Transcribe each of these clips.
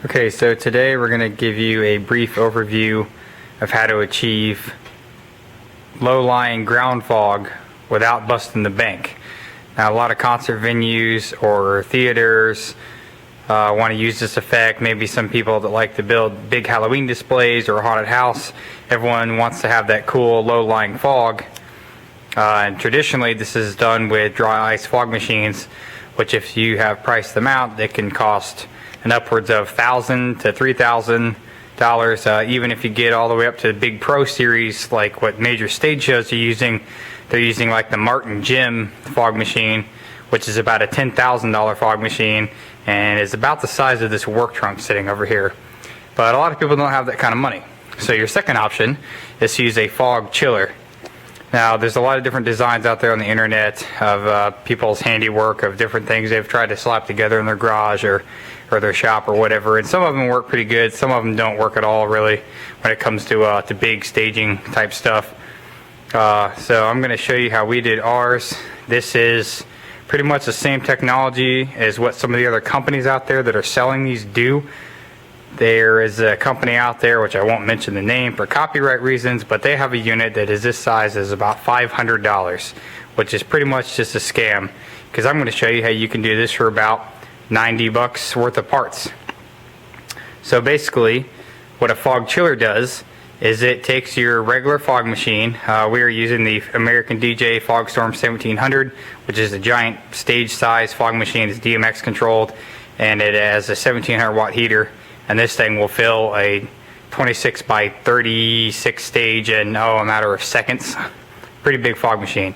Okay, so today we're going to give you a brief overview of how to achieve low-lying ground fog without busting the bank. Now, a lot of concert venues or theaters want to use this effect. Maybe some people that like to build big Halloween displays or a haunted house. Everyone wants to have that cool low-lying fog. And traditionally, this is done with dry ice fog machines, which if you have priced them out, they can cost an upwards of $1,000 to $3,000. Even if you get all the way up to the big pro series, like what major stage shows are using, they're using like the Martin Gym fog machine, which is about a $10,000 fog machine and is about the size of this work trunk sitting over here. But a lot of people don't have that kind of money. So your second option is to use a fog chiller. Now, there's a lot of different designs out there on the internet of people's handiwork of different things they've tried to slap together in their garage or their shop or whatever, and some of them work pretty good. Some of them don't work at all, really, when it comes to big staging type stuff. So I'm going to show you how we did ours. This is pretty much the same technology as what some of the other companies out there that are selling these do. There is a company out there, which I won't mention the name for copyright reasons, but they have a unit that is this size, is about $500, which is pretty much just a scam, because I'm going to show you how you can do this for about $90 worth of parts. So basically, what a fog chiller does is it takes your regular fog machine. We are using the American DJ FogStorm 1700, which is a giant stage size fog machine. It's DMX controlled, and it has a 1700 watt heater. And this thing will fill a 26 by 36 stage in a matter of seconds. Pretty big fog machine.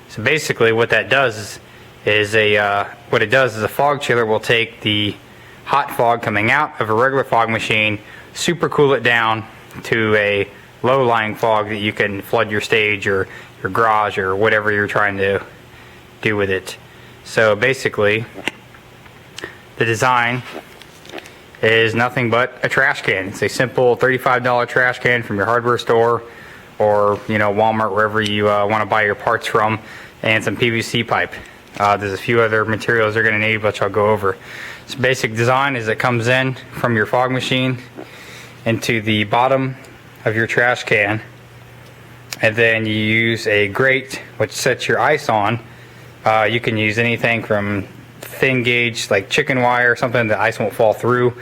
So basically what that does is a fog chiller will take the hot fog coming out of a regular fog machine, super cool it down to a low-lying fog that you can flood your stage or your garage or whatever you're trying to do with it. So basically the design is nothing but a trash can. It's a simple $35 trash can from your hardware store or Walmart, wherever you want to buy your parts from, and some PVC pipe. There's a few other materials they're going to need, which I'll go over. So basic design is it comes in from your fog machine into the bottom of your trash can, and then you use a grate which sets your ice on. You can use anything from thin gauge like chicken wire or something that ice won't fall through.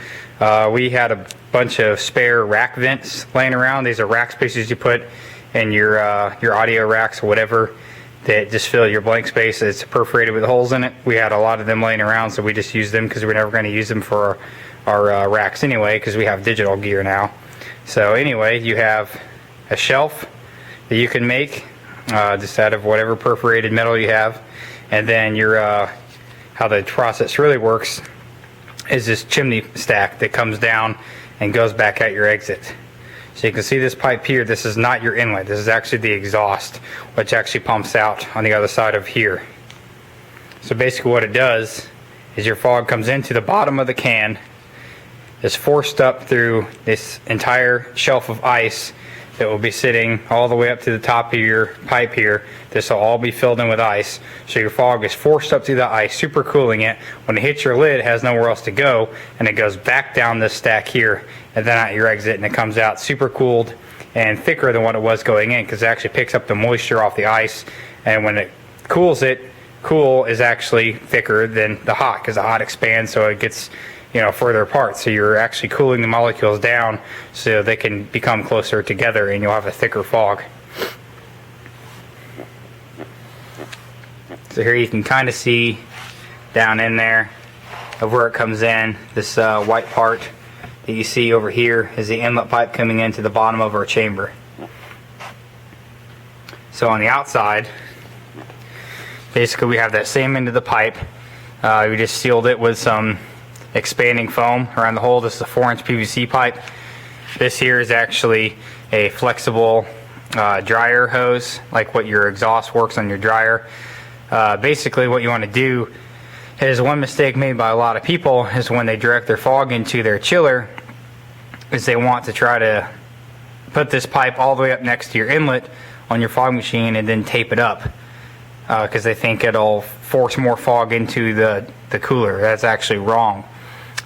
We had a bunch of spare rack vents laying around. These are rack spaces you put in your audio racks or whatever that just fill your blank space. It's perforated with holes in it. We had a lot of them laying around, so we just used them because we're never going to use them for our racks anyway, because we have digital gear now. So anyway, you have a shelf that you can make just out of whatever perforated metal you have, and then your how the process really works is this chimney stack that comes down and goes back at your exit. So you can see this pipe here. This is not your inlet. This is actually the exhaust, which actually pumps out on the other side of here. So basically what it does is your fog comes into the bottom of the can, is forced up through this entire shelf of ice that will be sitting all the way up to the top of your pipe here. This will all be filled in with ice. So your fog is forced up through the ice, super cooling it. When it hits your lid, it has nowhere else to go, and it goes back down this stack here and then out your exit, and it comes out super cooled and thicker than what it was going in, because it actually picks up the moisture off the ice. And when it cools it, cool is actually thicker than the hot, because the hot expands, so it gets further apart. So you're actually cooling the molecules down so they can become closer together, and you'll have a thicker fog. So here you can kind of see down in there of where it comes in. This white part that you see over here is the inlet pipe coming into the bottom of our chamber. So on the outside, basically we have that same end of the pipe. We just sealed it with some expanding foam around the hole. This is a 4-inch PVC pipe. This here is actually a flexible dryer hose, like what your exhaust works on your dryer. Basically what you want to do is, one mistake made by a lot of people is when they direct their fog into their chiller, is they want to try to put this pipe all the way up next to your inlet on your fog machine and then tape it up, because they think it'll force more fog into the cooler. That's actually wrong.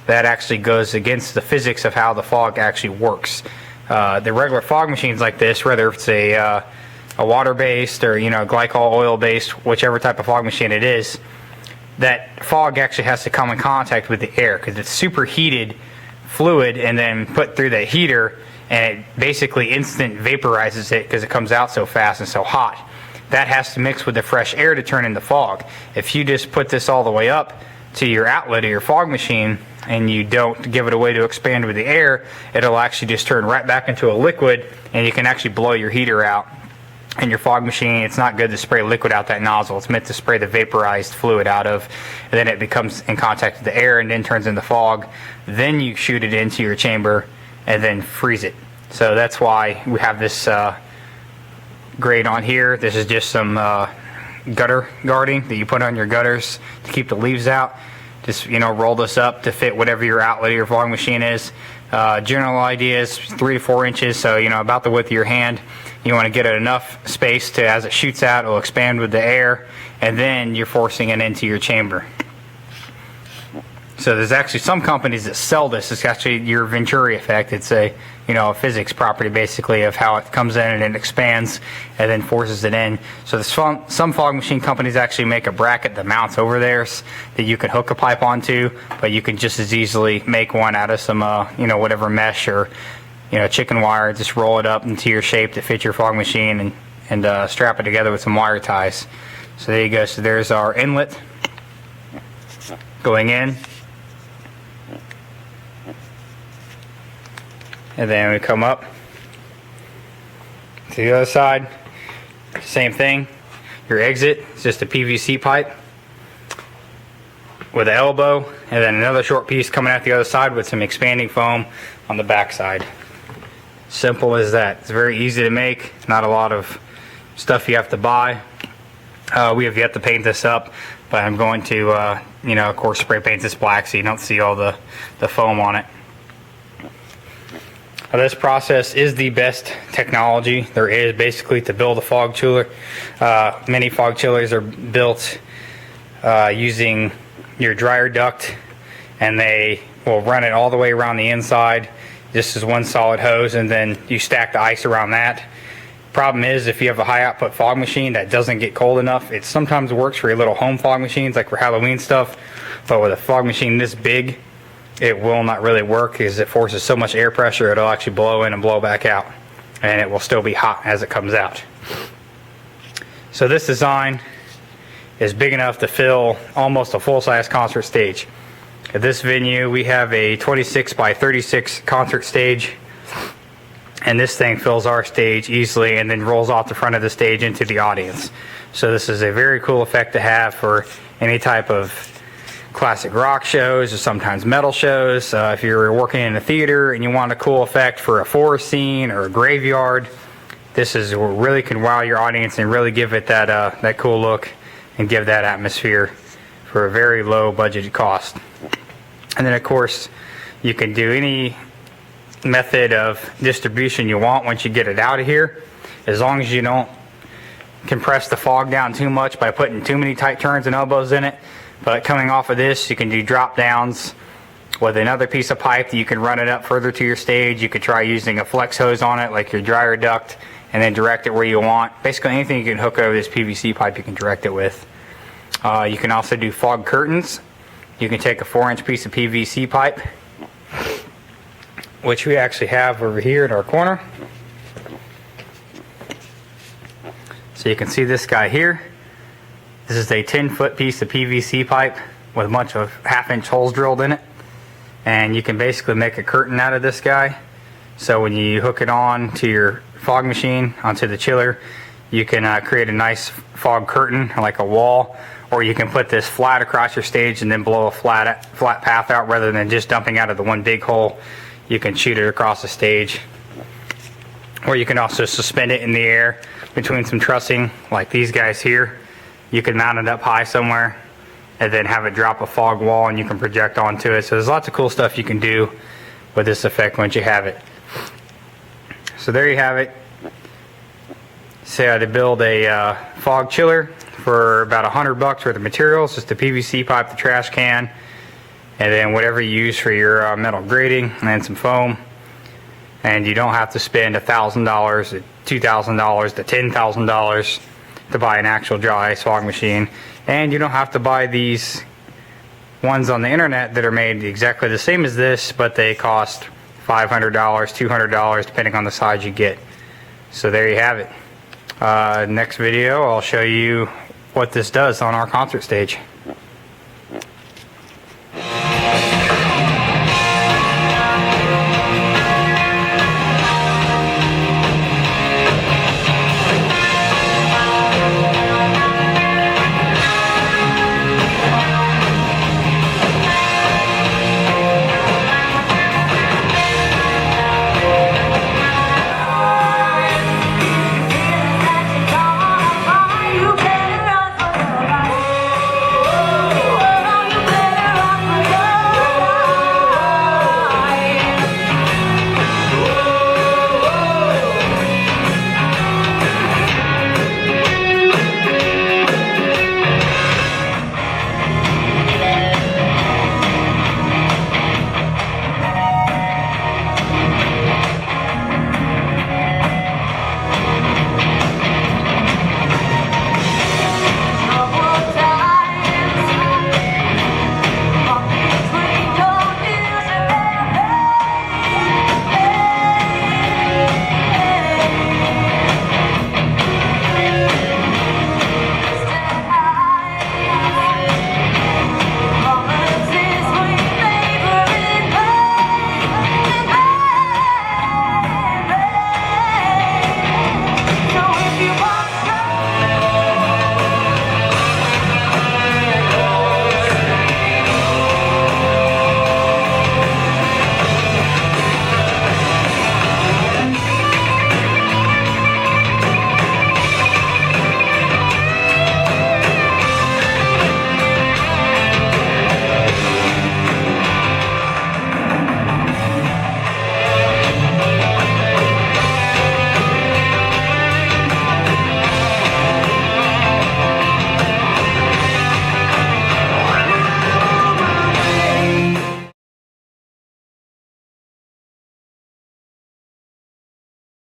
that actually goes against the physics of how the fog actually works. The regular fog machines like this, whether it's a water-based or glycol oil-based, whichever type of fog machine it is, that fog actually has to come in contact with the air because it's superheated fluid and then put through the heater, and it basically instant vaporizes it because it comes out so fast and so hot. That has to mix with the fresh air to turn into fog. If you just put this all the way up to your outlet of your fog machine and you don't give it a way to expand with the air, it'll actually just turn right back into a liquid, and you can actually blow your heater out. In your fog machine, it's not good to spray liquid out that nozzle. It's meant to spray the vaporized fluid out of, and then it becomes in contact with the air and then turns into fog. Then you shoot it into your chamber and then freeze it. So that's why we have this grade on here. This is just some gutter guarding that you put on your gutters to keep the leaves out. Just roll this up to fit whatever your outlet of your fog machine is. General idea is 3 to 4 inches, so about the width of your hand. You want to get it enough space to, as it shoots out, it will expand with the air, and then you're forcing it into your chamber. So there's actually some companies that sell this. It's actually your Venturi effect. It's a physics property basically of how it comes in and it expands and then forces it in. So some fog machine companies actually make a bracket that mounts over theirs that you can hook a pipe onto, but you can just as easily make one out of some whatever mesh or chicken wire. Just roll it up into your shape to fit your fog machine and strap it together with some wire ties. So there you go. So there's our inlet going in. And then we come up to the other side, same thing. Your exit is just a PVC pipe with an elbow, and then another short piece coming out the other side with some expanding foam on the back side. Simple as that. It's very easy to make, not a lot of stuff you have to buy. We have yet to paint this up, but I'm going to, of course, spray paint this black so you don't see all the foam on it. This process is the best technology there is basically to build a fog chiller. Many fog chillers are built using your dryer duct, and they will run it all the way around the inside just as one solid hose, and then you stack the ice around that. Problem is, if you have a high output fog machine that doesn't get cold enough, it sometimes works for your little home fog machines like for Halloween stuff, but with a fog machine this big, it will not really work because it forces so much air pressure it'll actually blow in and blow back out, and it will still be hot as it comes out. So this design is big enough to fill almost a full-size concert stage. At this venue we have a 26 by 36 concert stage, and this thing fills our stage easily and then rolls off the front of the stage into the audience. So this is a very cool effect to have for any type of classic rock shows or sometimes metal shows. If you're working in a theater and you want a cool effect for a forest scene or a graveyard, this is really can wow your audience and really give it that cool look and give that atmosphere for a very low budgeted cost. And then of course you can do any method of distribution you want once you get it out of here, as long as you don't compress the fog down too much by putting too many tight turns and elbows in it. But coming off of this, you can do drop downs with another piece of pipe that you can run it up further to your stage. You could try using a flex hose on it like your dryer duct and then direct it where you want. Basically anything you can hook over this PVC pipe you can direct it with. You can also do fog curtains. You can take a 4-inch piece of PVC pipe, which we actually have over here in our corner. So you can see this guy here. This is a 10-foot piece of PVC pipe with a bunch of 1/2-inch holes drilled in it, and you can basically make a curtain out of this guy. So when you hook it on to your fog machine, onto the chiller, you can create a nice fog curtain like a wall, or you can put this flat across your stage and then blow a flat path out rather than just dumping out of the one big hole. You can shoot it across the stage, or you can also suspend it in the air between some trussing like these guys here. You can mount it up high somewhere and then have it drop a fog wall and you can project onto it. So there's lots of cool stuff you can do with this effect once you have it. So there you have it. Say I had to build a fog chiller for about $100 worth of materials. Just a PVC pipe, the trash can, and then whatever you use for your metal grating, and then some foam. And you don't have to spend $1,000, $2,000, to $10,000 to buy an actual dry ice fog machine. And you don't have to buy these ones on the internet that are made exactly the same as this, but they cost $500, $200, depending on the size you get. So there you have it. Next video, I'll show you what this does on our concert stage.